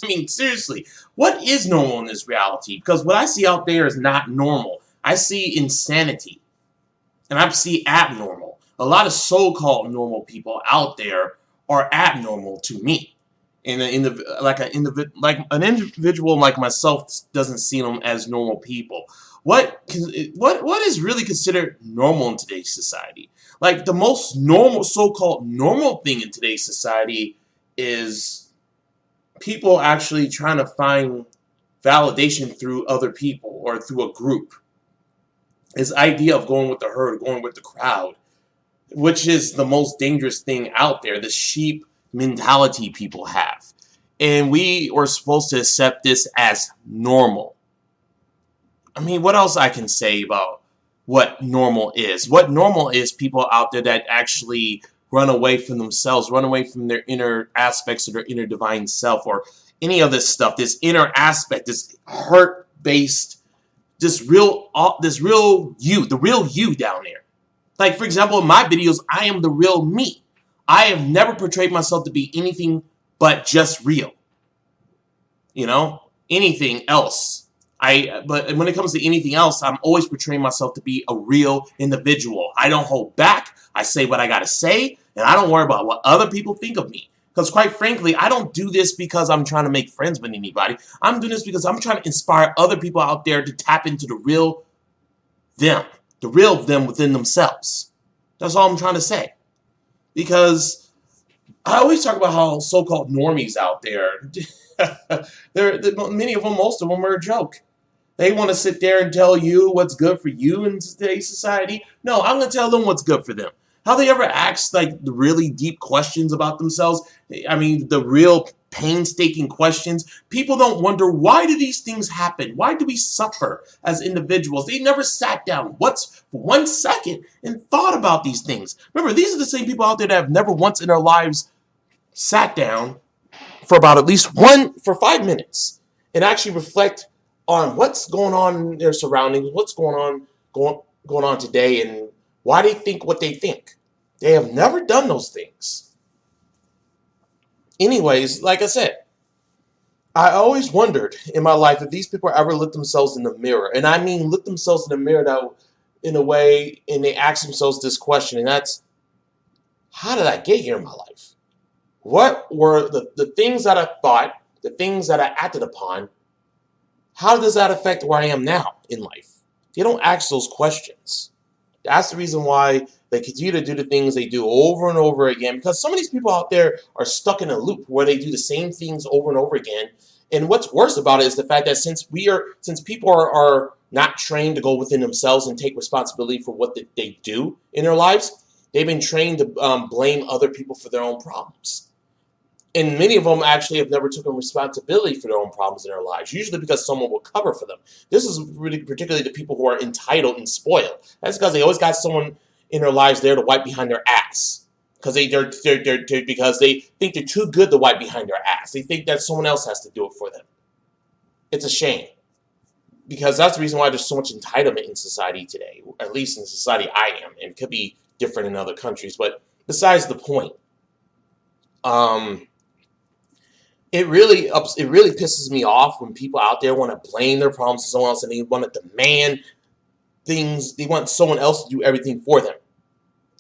I mean, seriously, what is normal in this reality? Because what I see out there is not normal. I see insanity, and I see abnormal. A lot of so-called normal people out there are abnormal to me. Like an individual like myself doesn't see them as normal people. What is really considered normal in today's society? Like the most normal, so-called normal thing in today's society is people actually trying to find validation through other people or through a group. This idea of going with the herd, going with the crowd, which is the most dangerous thing out there, the sheep mentality people have. And we are supposed to accept this as normal. I mean, what else I can say about what normal is? What normal is people out there that actually run away from themselves, run away from their inner aspects of their inner divine self, or any of this stuff, this inner aspect, this hurt-based, this real you, the real you down there. Like, for example, in my videos, I am the real me. I have never portrayed myself to be anything but just real. You know? Anything else. But when it comes to anything else, I'm always portraying myself to be a real individual. I don't hold back. I say what I gotta say, and I don't worry about what other people think of me. Because quite frankly, I don't do this because I'm trying to make friends with anybody. I'm doing this because I'm trying to inspire other people out there to tap into the real them within themselves. That's all I'm trying to say. Because I always talk about how so-called normies out there, many of them, most of them are a joke. They want to sit there and tell you what's good for you in today's society. No, I'm going to tell them what's good for them. How they ever ask like the really deep questions about themselves, I mean, the real painstaking questions, people don't wonder, why do these things happen? Why do we suffer as individuals? They never sat down once for 1 second and thought about these things. Remember, these are the same people out there that have never once in their lives sat down for about at least 5 minutes and actually reflect on what's going on in their surroundings, what's going on today, and why they think what they think. They have never done those things. Anyways, like I said, I always wondered in my life if these people ever looked themselves in the mirror. And I mean look themselves in the mirror in a way, and they ask themselves this question, and that's, how did I get here in my life? What were the things that I thought, the things that I acted upon, how does that affect where I am now in life? They don't ask those questions. That's the reason why they continue to do the things they do over and over again, because some of these people out there are stuck in a loop where they do the same things over and over again. And what's worse about it is the fact that since people are not trained to go within themselves and take responsibility for what they do in their lives, they've been trained to blame other people for their own problems. And many of them actually have never taken responsibility for their own problems in their lives, usually because someone will cover for them. This is really particularly the people who are entitled and spoiled. That's because they always got someone in their lives there to wipe behind their ass. Because because they think they're too good to wipe behind their ass. They think that someone else has to do it for them. It's a shame. Because that's the reason why there's so much entitlement in society today. At least in the society I am. And it could be different in other countries. But besides the point. It really pisses me off when people out there want to blame their problems to someone else and they want to demand things. They want someone else to do everything for them.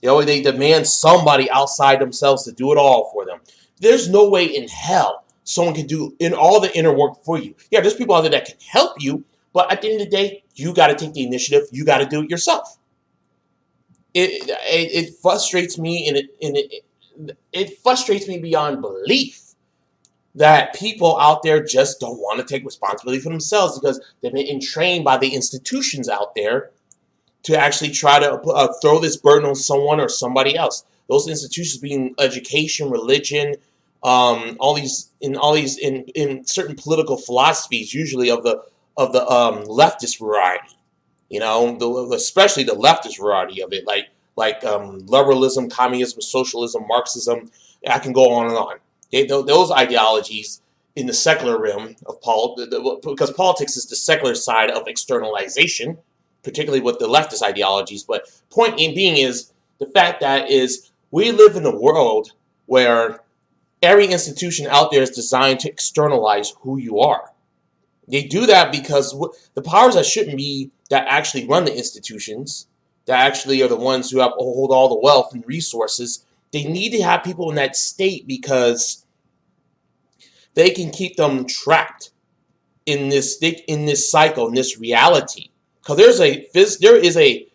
They demand somebody outside themselves to do it all for them. There's no way in hell someone can do all the inner work for you. Yeah, there's people out there that can help you, but at the end of the day, you got to take the initiative. You got to do it yourself. It frustrates me, and it frustrates me beyond belief that people out there just don't want to take responsibility for themselves because they've been entrained by the institutions out there to actually try to throw this burden on someone or somebody else. Those institutions being education, religion, in certain political philosophies, usually of the leftist variety. You know, especially the leftist variety of it, like liberalism, communism, socialism, Marxism. I can go on and on. Those ideologies in the secular realm of because politics is the secular side of externalization, particularly with the leftist ideologies. But point being is the fact that we live in a world where Every institution out there is designed to externalize who you are. They do that because the powers that shouldn't be that actually run the institutions, that actually are the ones who hold all the wealth and resources, they need to have people in that state because they can keep them trapped in this cycle, in this reality. Because there is a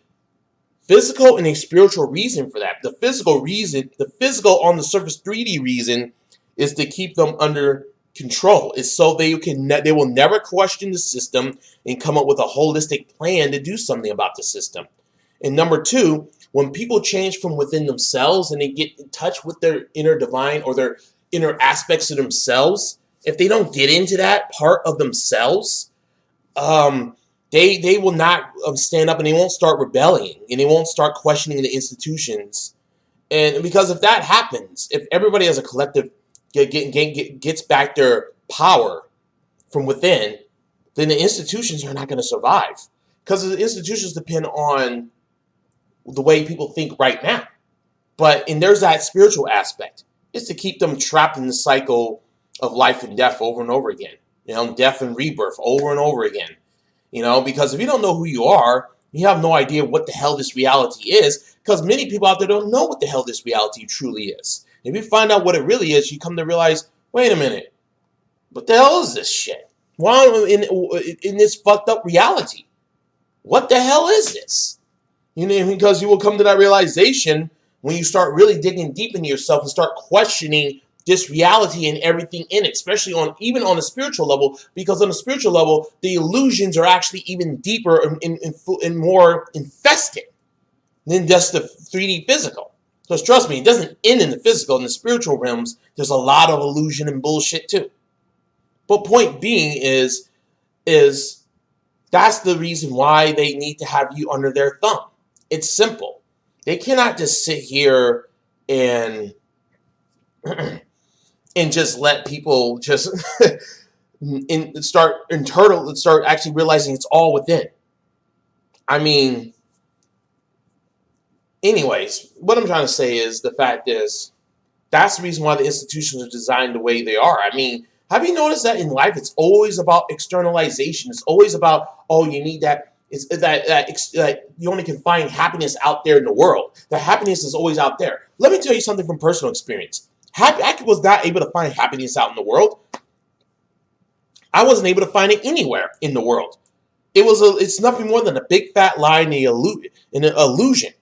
physical and a spiritual reason for that. The physical on the surface 3D reason is to keep them under control. It's so they will never question the system and come up with a holistic plan to do something about the system. And number two, when people change from within themselves and they get in touch with their inner divine or their inner aspects of themselves, if they don't get into that part of themselves, they will not stand up and they won't start rebelling and they won't start questioning the institutions. And because if that happens, if everybody as a collective gets back their power from within, then the institutions are not going to survive. Because the institutions depend on the way people think right now. And there's that spiritual aspect. It's to keep them trapped in the cycle of life and death over and over again. Death and rebirth over and over again. Because if you don't know who you are, you have no idea what the hell this reality is, because many people out there don't know what the hell this reality truly is. If you find out what it really is, you come to realize, wait a minute, what the hell is this shit? Why am I in this fucked up reality? What the hell is this? Because you will come to that realization when you start really digging deep into yourself and start questioning this reality and everything in it, especially even on a spiritual level, because on a spiritual level, the illusions are actually even deeper and more infested than just the 3D physical. Because trust me, it doesn't end in the physical. In the spiritual realms, there's a lot of illusion and bullshit too. But point being is that's the reason why they need to have you under their thumb. It's simple. They cannot just sit here and just let people just start actually realizing it's all within. Anyways, what I'm trying to say is the fact is that's the reason why the institutions are designed the way they are. Have you noticed that in life it's always about externalization? It's always about, you need that. It's that you only can find happiness out there in the world. The happiness is always out there. Let me tell you something from personal experience. I was not able to find happiness out in the world. I wasn't able to find it anywhere in the world. It's nothing more than a big fat lie and an illusion.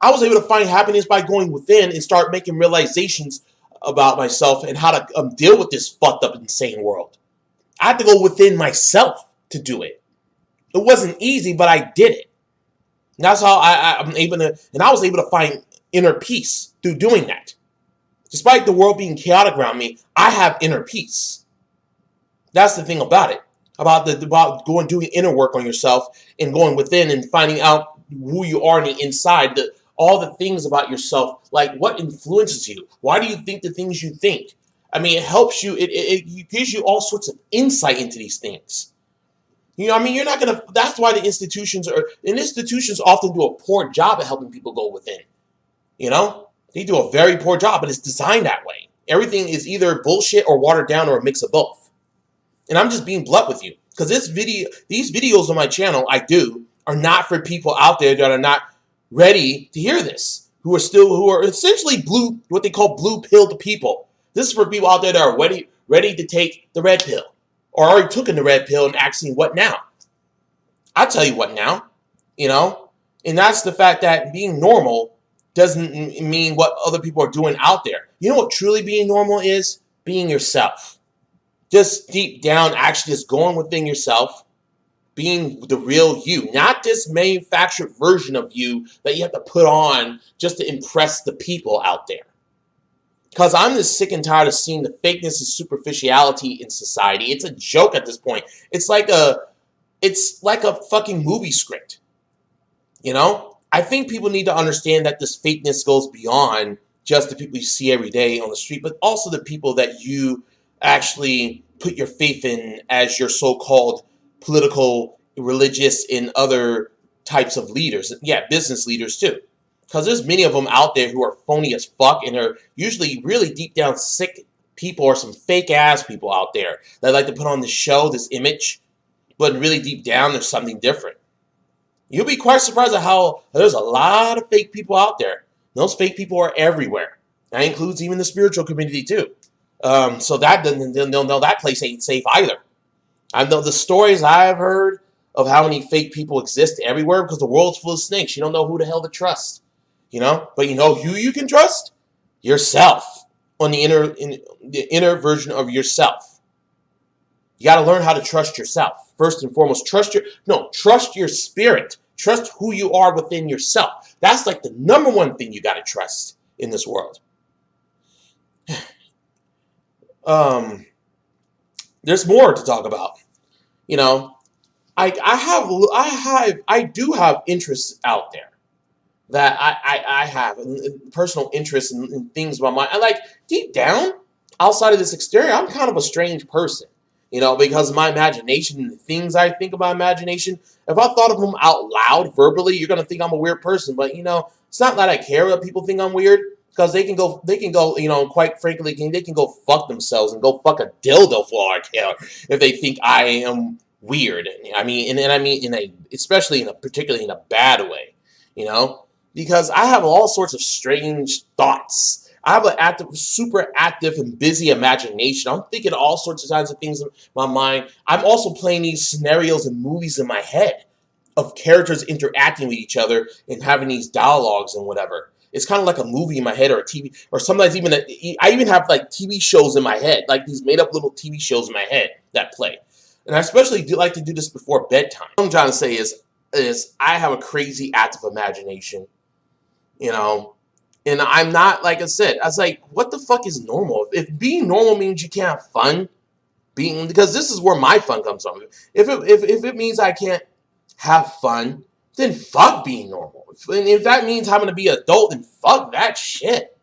I was able to find happiness by going within and start making realizations about myself and how to deal with this fucked up, insane world. I had to go within myself to do it. It wasn't easy, but I did it. And that's how I'm able to, and I was able to find inner peace through doing that. Despite the world being chaotic around me, I have inner peace. That's the thing about it. About doing inner work on yourself and going within and finding out who you are on the inside, all the things about yourself, like what influences you. Why do you think the things you think? It helps you. It gives you all sorts of insight into these things. You're not going to, that's why the institutions often do a poor job at helping people go within. They do a very poor job, but it's designed that way. Everything is either bullshit or watered down or a mix of both. And I'm just being blunt with you, because these videos on my channel are not for people out there that are not ready to hear this, who are essentially what they call blue-pilled people. This is for people out there that are ready to take the red pill, or already took the red pill and asking, what now? I'll tell you what now, and that's the fact that being normal doesn't mean what other people are doing out there. You know what truly being normal is? Being yourself. Just deep down, actually just going within yourself, being the real you, not this manufactured version of you that you have to put on just to impress the people out there. Because I'm just sick and tired of seeing the fakeness and superficiality in society. It's a joke at this point. It's like a fucking movie script. I think people need to understand that this fakeness goes beyond just the people you see every day on the street, but also the people that you actually put your faith in as your so-called political, religious, and other types of leaders. Yeah, business leaders too. Because there's many of them out there who are phony as fuck, and they're usually really deep down sick people, or some fake ass people out there that like to put on this show, this image, but really deep down there's something different. You'll be quite surprised at how there's a lot of fake people out there. Those fake people are everywhere. That includes even the spiritual community too. So that they'll know that place ain't safe either. I know the stories I've heard of how many fake people exist everywhere, because the world's full of snakes. You don't know who the hell to trust, But you know who you can trust? Yourself. On the inner version of yourself. You got to learn how to trust yourself. First and foremost, trust your spirit. Trust who you are within yourself. That's like the number one thing you got to trust in this world. There's more to talk about. I do have interests out there that I have personal interests in things about I like deep down, outside of this exterior, I'm kind of a strange person, because of my imagination and the things I think about imagination. If I thought of them out loud, verbally, you're going to think I'm a weird person. But, it's not that I care that people think I'm weird, because they can go, quite frankly, they can go fuck themselves and go fuck a dildo for all I care if they think I am weird. I mean, particularly in a bad way, because I have all sorts of strange thoughts. I have an super active and busy imagination. I'm thinking all sorts of kinds of things in my mind. I'm also playing these scenarios and movies in my head of characters interacting with each other and having these dialogues and whatever. It's kind of like a movie in my head, or a TV, or sometimes I even have like TV shows in my head, like these made up little TV shows in my head that play. And I especially do like to do this before bedtime. What I'm trying to say is I have a crazy active imagination, and I'm not, like I said, I was like, what the fuck is normal? If being normal means you can't have fun, because this is where my fun comes from. If it means I can't have fun, then fuck being normal. And if that means having to be an adult, then fuck that shit.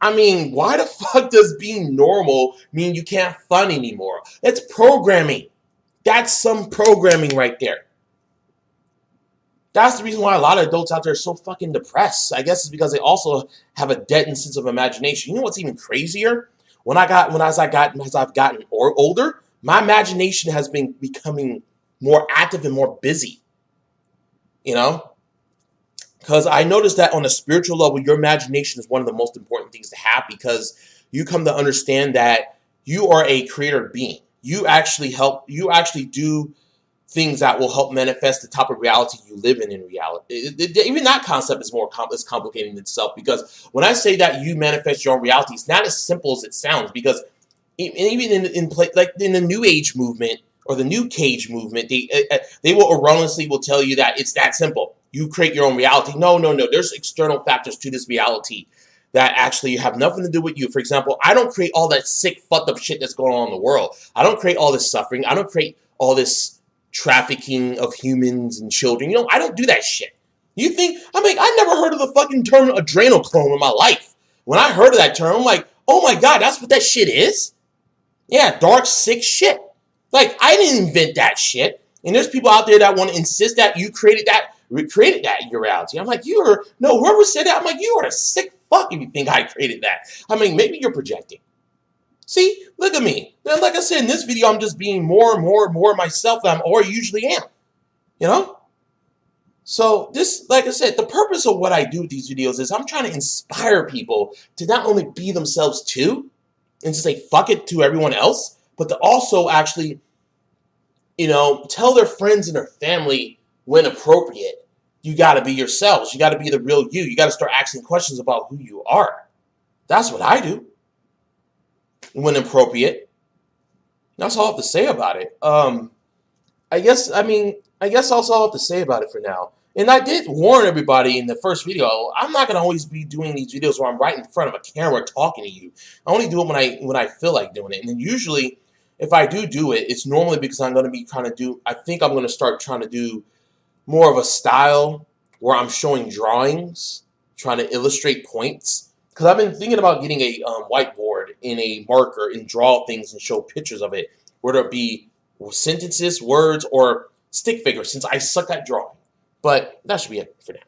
I mean, why the fuck does being normal mean you can't have fun anymore? That's programming. That's some programming right there. That's the reason why a lot of adults out there are so fucking depressed. I guess it's because they also have a deadened sense of imagination. You know what's even crazier? As I've gotten older, my imagination has been becoming more active and more busy. Because I noticed that on a spiritual level, your imagination is one of the most important things to have, because you come to understand that you are a creator being. You actually do things that will help manifest the type of reality you live in reality. Even that concept is is complicated in itself, because when I say that you manifest your own reality, it's not as simple as it sounds, because even in the New Age movement or the New Cage movement, they will erroneously tell you that it's that simple. You create your own reality. No. There's external factors to this reality that actually have nothing to do with you. For example, I don't create all that sick, fucked up shit that's going on in the world. I don't create all this suffering. I don't create all this trafficking of humans and children. I don't do that shit. You think, I never heard of the fucking term adrenochrome in my life. When I heard of that term, I'm like, oh my God, that's what that shit is? Yeah, dark, sick shit. Like, I didn't invent that shit. And there's people out there that want to insist that you created that in your reality. I'm like, whoever said that, I'm like, you are a sick fuck if you think I created that. Maybe you're projecting. See, look at me. Like I said, in this video, I'm just being more and more myself than I usually am. So this, like I said, the purpose of what I do with these videos is I'm trying to inspire people to not only be themselves too, and to say fuck it to everyone else, but to also actually, tell their friends and their family when appropriate, you got to be yourselves. You got to be the real you. You got to start asking questions about who you are. That's what I do. When appropriate. That's all I have to say about it. I guess also all I have to say about it for now. And I did warn everybody in the first video, I'm not going to always be doing these videos where I'm right in front of a camera talking to you. I only do it when I feel like doing it. And then usually, if I do it, it's normally because I'm going to be I think I'm going to start trying to do more of a style where I'm showing drawings, trying to illustrate points. Because I've been thinking about getting a whiteboard and a marker and draw things and show pictures of it, whether it be sentences, words, or stick figures, since I suck at drawing. But that should be it for now.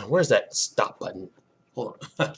Where's that stop button? Hold on.